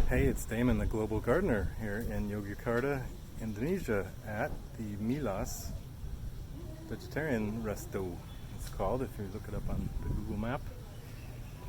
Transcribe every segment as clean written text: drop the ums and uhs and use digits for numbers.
Hey, it's Damon, the Global Gardener, here in Yogyakarta, Indonesia, at the Milas Vegetarian Resto, it's called, if you look it up on the Google map.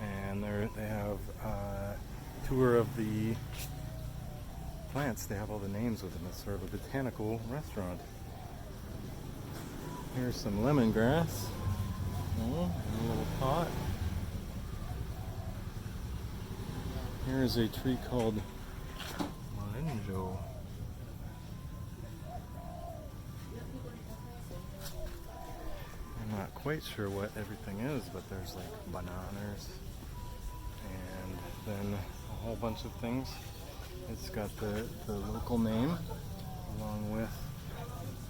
And they have a tour of the plants. They have all the names with them. It's sort of a botanical restaurant. Here's some lemongrass in a little pot. Here's a tree called Malenjo. I'm not quite sure what everything is, but there's like bananas and then a whole bunch of things. It's got the local name along with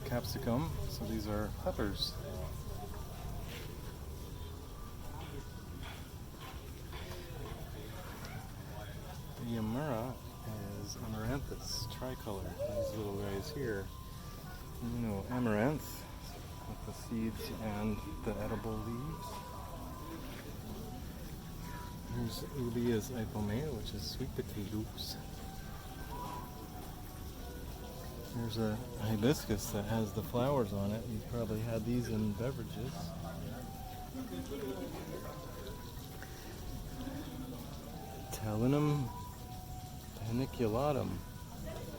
capsicum, so these are peppers. The Amara is amaranthus tricolor, these little guys here. You know, amaranth with the seeds and the edible leaves. Here's Ubias ipomea, which is sweet potatoes. There's a hibiscus that has the flowers on it. You've probably had these in beverages. Talinum paniculatum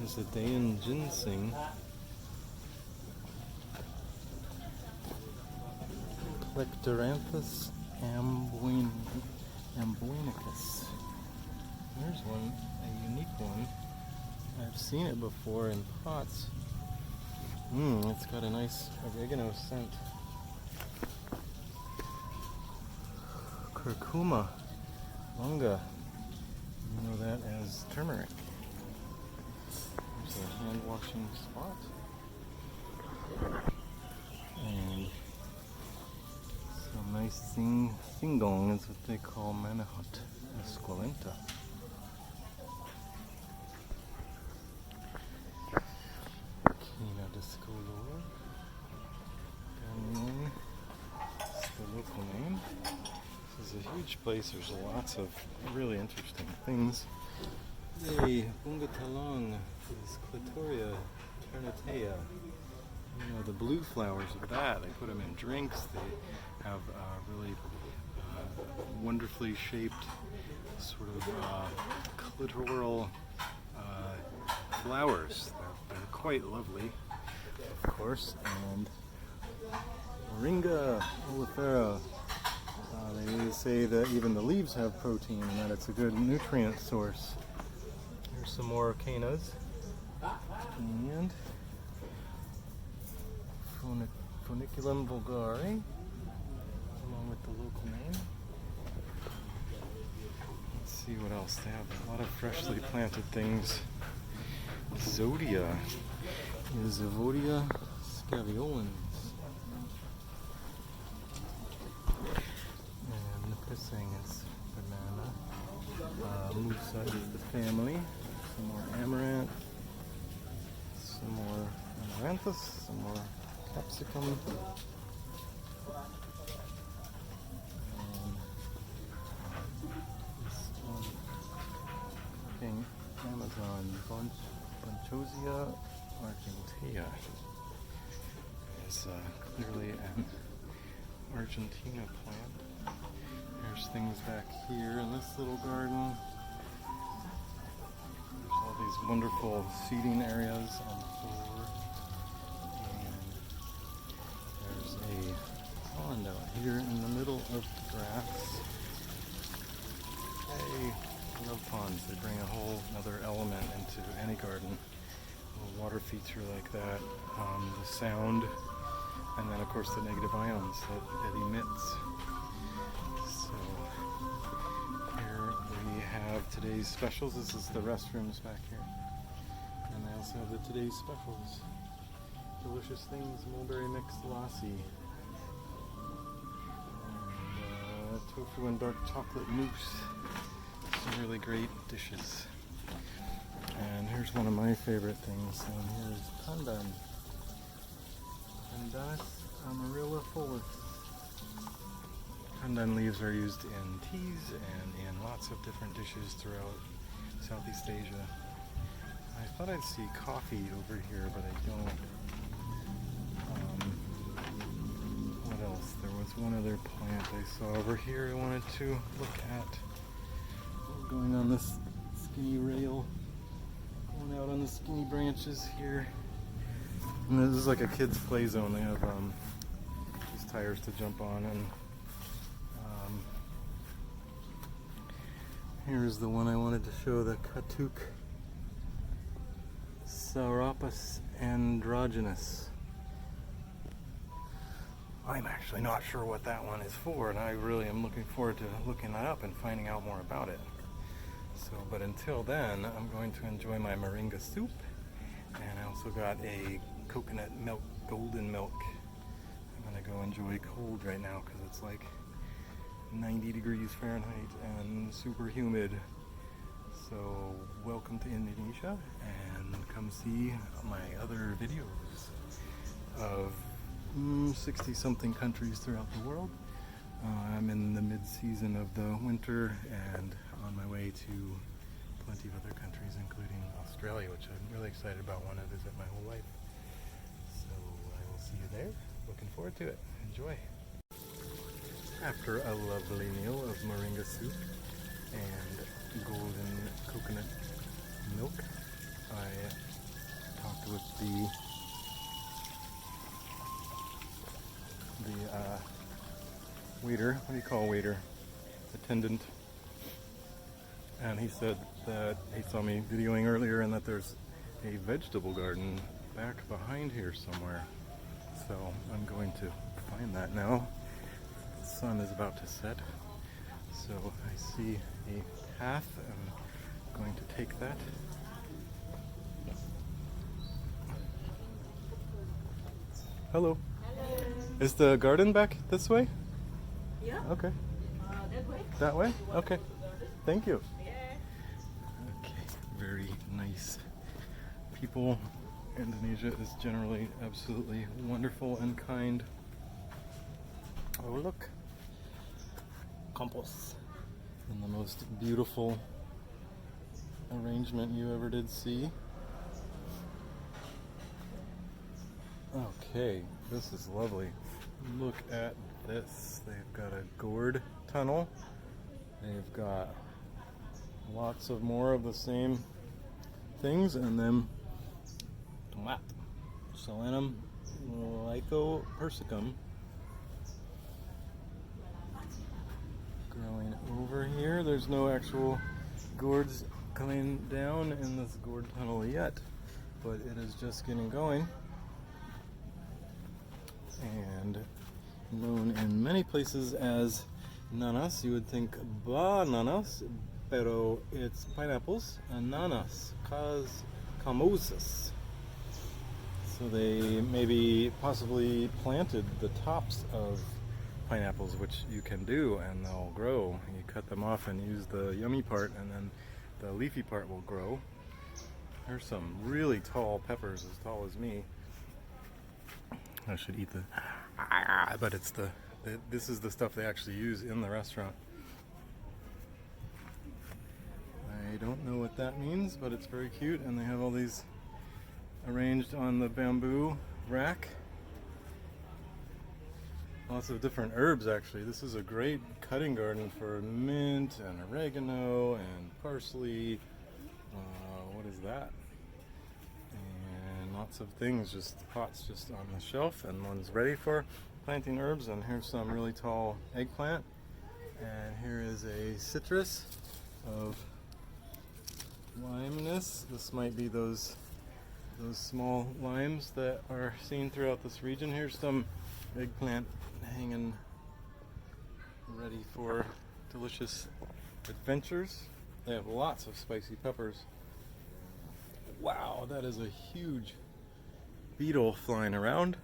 is a Dayan ginseng. Plectoranthus amboinicus. There's one, a unique one. I've seen it before in pots. It's got a nice oregano scent. Curcuma longa. You know that as turmeric. There's a hand washing spot. And some nice singong is what they call manahot esculenta. Discolor. Ganyan is the local name. This is a huge place. There's lots of really interesting things. Yay, bungatalong is Clitoria ternatea. You know, the blue flowers of that, they put them in drinks. They have really wonderfully shaped sort of clitoral flowers. They're quite lovely, of course. And Moringa oleifera. They say that even the leaves have protein and that it's a good nutrient source. Here's some more canas. And Phoniculum vulgare, along with the local name. Let's see what else. They have a lot of freshly planted things. Zodia is Zodia scaviolens. And the pisang is banana. Musa is the family. Some more amaranth. Some more amaranthus. Some more capsicum. And Amazon bunchosia argentea is clearly an Argentina plant. There's things back here in this little garden. There's all these wonderful seating areas on the floor. And there's a pond out here in the middle of the grass. Hey, I love ponds. They bring a whole other element into any garden. A water feature like that, the sound, and then of course the negative ions that it emits. So here we have today's specials. This is the restrooms back here. And they also have the today's specials. Delicious things, mulberry mixed lassi. And tofu and dark chocolate mousse. Some really great dishes. And here's one of my favorite things. And here's Pandan. Pandanus amaryllifolius. Pandan leaves are used in teas and in lots of different dishes throughout Southeast Asia. I thought I'd see coffee over here, but I don't. What else? There was one other plant I saw over here I wanted to look at. We're going on this skinny rail, going out on the skinny branches here. And this is like a kid's play zone. They have these tires to jump on, and here's the one I wanted to show, the Sauropus androgynus. I'm actually not sure what that one is for, and I really am looking forward to looking that up and finding out more about it. So, but until then, I'm going to enjoy my moringa soup, and I also got a coconut milk, golden milk. I'm gonna go enjoy cold right now because it's like 90 degrees Fahrenheit and super humid. So welcome to Indonesia, and come see my other videos of 60 something countries throughout the world. I'm in the mid-season of the winter and on my way to plenty of other countries, including Australia, which I'm really excited about, want to visit my whole life. So I will see you there. Looking forward to it. Enjoy. After a lovely meal of moringa soup and golden coconut milk, I talked with the waiter. What do you call a waiter? Attendant. And he said that he saw me videoing earlier and that there's a vegetable garden back behind here somewhere. So I'm going to find that now. The sun is about to set. So I see a path. I'm going to take that. Hello. Hello. Is the garden back this way? Yeah. Okay. That way. That way? Okay. Thank you. Yeah. Okay. Very nice people. Indonesia is generally absolutely wonderful and kind. Oh, look. Compost. And the most beautiful arrangement you ever did see. Okay, this is lovely. Look at this. They've got a gourd tunnel. They've got lots of more of the same things, and then tomat, Solanum lycopersicum, growing over here. There's no actual gourds coming down in this gourd tunnel yet, but it is just getting going. And known in many places as nanas. You would think bananas, pero it's pineapples, ananas, camosus. So they maybe possibly planted the tops of pineapples, which you can do, and they'll grow. You cut them off and use the yummy part, and then the leafy part will grow. There's some really tall peppers, as tall as me. I should eat the, but it's this is the stuff they actually use in the restaurant. I don't know what that means, but it's very cute, and they have all these arranged on the bamboo rack. Lots of different herbs, actually. This is a great cutting garden for mint and oregano and parsley. What is that? Lots of things, just pots just on the shelf, and one's ready for planting herbs. And here's some really tall eggplant, and here is a citrus of limeness. This might be those small limes that are seen throughout this region. Here's some eggplant hanging ready for delicious adventures. They have lots of spicy peppers. Wow, that is a huge beetle flying around.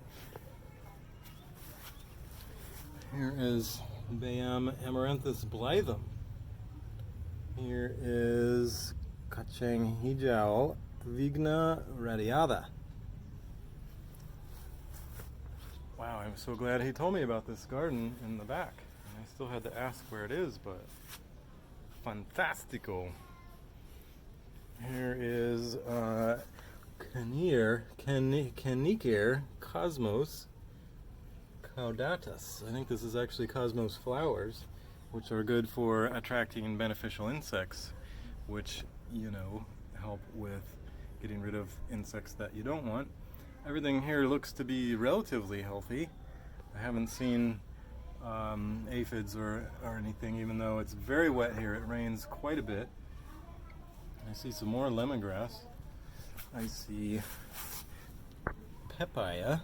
Here is Bayam amaranthus blithum. Here is kacang hijau vigna radiata. Wow, I'm so glad he told me about this garden in the back. And I still had to ask where it is, but fantastico. Here is Canicer Cosmos caudatus. I think this is actually cosmos flowers, which are good for attracting beneficial insects, which, you know, help with getting rid of insects that you don't want. Everything here looks to be relatively healthy. I haven't seen aphids or anything, even though it's very wet here. It rains quite a bit. I see some more lemongrass. I see papaya,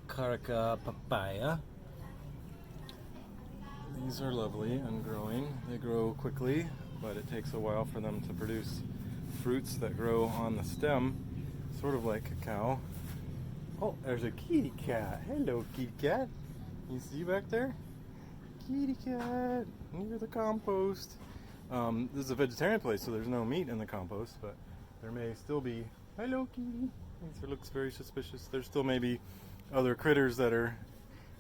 caraca papaya. These are lovely and growing. They grow quickly, but it takes a while for them to produce fruits that grow on the stem, sort of like cacao. Oh, there's a kitty cat. Hello, kitty cat. You see back there? Kitty cat, near the compost. This is a vegetarian place, so there's no meat in the compost, but there may still be. Hello, kitty. It looks very suspicious. There still may be other critters that are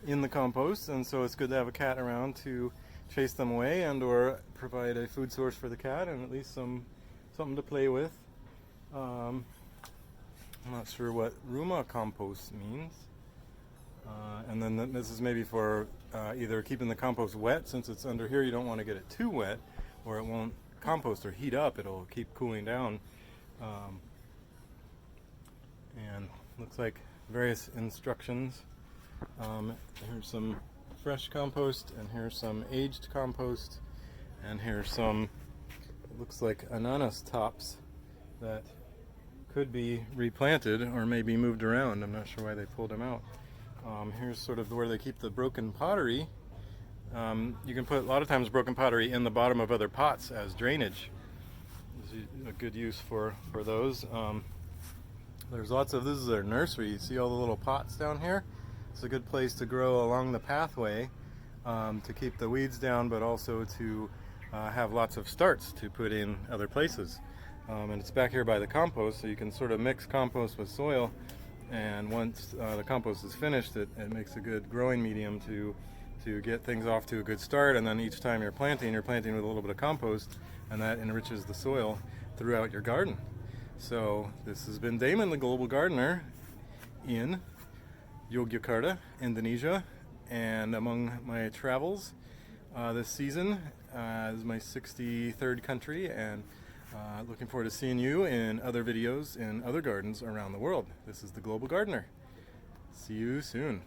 in the compost, and so it's good to have a cat around to chase them away and or provide a food source for the cat and at least something to play with. I'm not sure what Ruma compost means. And then this is maybe for either keeping the compost wet, since it's under here you don't want to get it too wet or it won't compost or heat up, it'll keep cooling down. And looks like various instructions. Here's some fresh compost, and here's some aged compost, and here's some, it looks like ananas tops that could be replanted or maybe moved around. I'm not sure why they pulled them out. Here's sort of where they keep the broken pottery. You can put a lot of times broken pottery in the bottom of other pots as drainage. This is a good use for those. There's lots of, this is their nursery. You see all the little pots down here? It's a good place to grow along the pathway to keep the weeds down, but also to have lots of starts to put in other places. And it's back here by the compost, so you can sort of mix compost with soil, and once the compost is finished, it makes a good growing medium to get things off to a good start. And then each time you're planting with a little bit of compost, and that enriches the soil throughout your garden. So this has been Damon, the Global Gardener, in Yogyakarta, Indonesia, and among my travels this season. This is my 63rd country, and looking forward to seeing you in other videos in other gardens around the world. This is the Global Gardener. See you soon.